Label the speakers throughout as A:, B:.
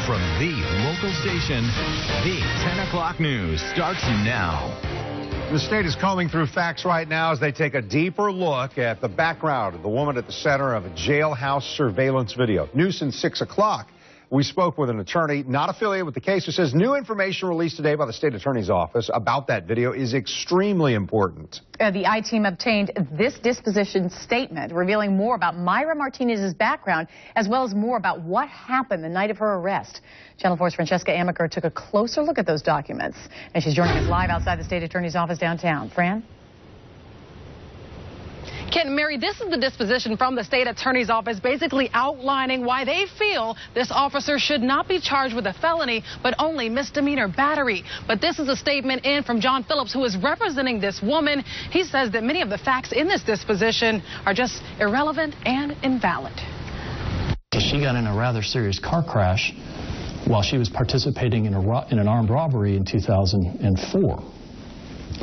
A: from the local station. The 10 o'clock news starts now.
B: The state is combing through facts right now as they take a deeper look at the background of the woman at the center of a jailhouse surveillance video. News since 6 o'clock. We spoke with an attorney not affiliated with the case who says new information released today by the state attorney's office about that video is extremely important.
C: The I-team obtained this disposition statement revealing more about Mayra Martinez's background as well as more about what happened the night of her arrest. Channel 4's Francesca Amaker took a closer look at those documents, and she's joining us live outside the state attorney's office downtown. Fran?
D: Kent and Mary, this is the disposition from the state attorney's office basically outlining why they feel this officer should not be charged with a felony, but only misdemeanor battery. But this is a statement in from John Phillips, who is representing this woman. He says that many of the facts in this disposition are just irrelevant and invalid.
E: She got in a rather serious car crash while she was participating in an armed robbery in 2004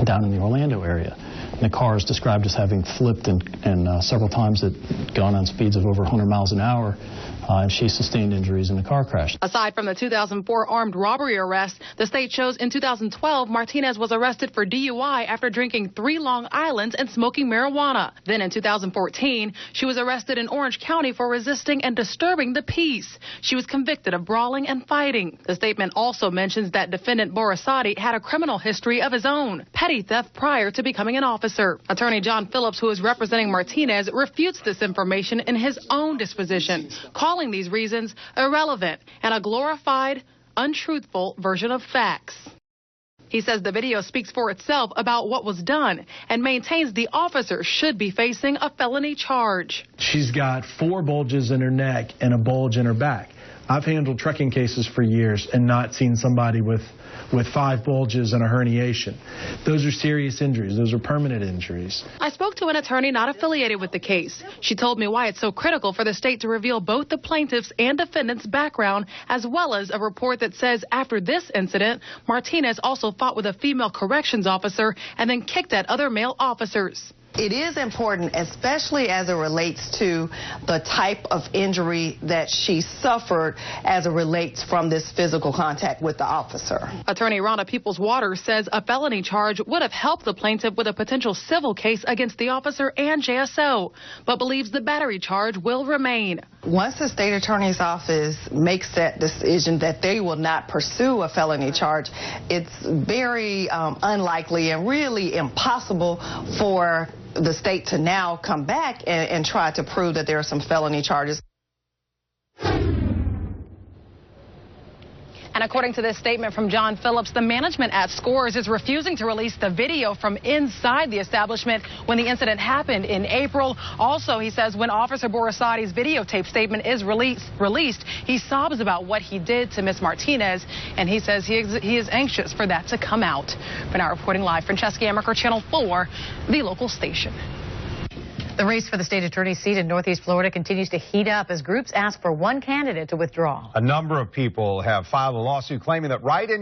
E: down in the Orlando area. And the car is described as having flipped and several times had gone on speeds of over 100 miles an hour, and she sustained injuries in the car crash.
D: Aside from the 2004 armed robbery arrest, the state shows in 2012 Martinez was arrested for DUI after drinking 3 Long Islands and smoking marijuana. Then in 2014, she was arrested in Orange County for resisting and disturbing the peace. She was convicted of brawling and fighting. The statement also mentions that defendant Borisade had a criminal history of his own, petty theft prior to becoming an officer. Attorney John Phillips, who is representing Martinez, refutes this information in his own disposition, calling these reasons irrelevant and a glorified, untruthful version of facts. He says the video speaks for itself about what was done and maintains the officer should be facing a felony charge.
F: She's got 4 bulges in her neck and a bulge in her back. I've handled trucking cases for years and not seen somebody with 5 bulges and a herniation. Those are serious injuries. Those are permanent injuries.
D: I spoke to an attorney not affiliated with the case. She told me why it's so critical for the state to reveal both the plaintiff's and defendant's background, as well as a report that says after this incident, Martinez also fought with a female corrections officer and then kicked at other male officers.
G: It is important, especially as it relates to the type of injury that she suffered as it relates from this physical contact with the officer.
D: Attorney Rhonda Peoples-Waters says a felony charge would have helped the plaintiff with a potential civil case against the officer and JSO, but believes the battery charge will remain.
G: Once the state attorney's office makes that decision that they will not pursue a felony charge, it's very unlikely and really impossible for the state to now come back and try to prove that there are some felony charges.
D: And according to this statement from John Phillips, the management at Scores is refusing to release the video from inside the establishment when the incident happened in April. Also, he says when Officer Borisade's videotape statement is released, he sobs about what he did to Miss Martinez, and he says he is anxious for that to come out. For now, reporting live, Francesca Amaker, Channel 4, the local station.
C: The race for the state attorney's seat in Northeast Florida continues to heat up as groups ask for one candidate to withdraw.
B: A number of people have filed a lawsuit claiming that write-in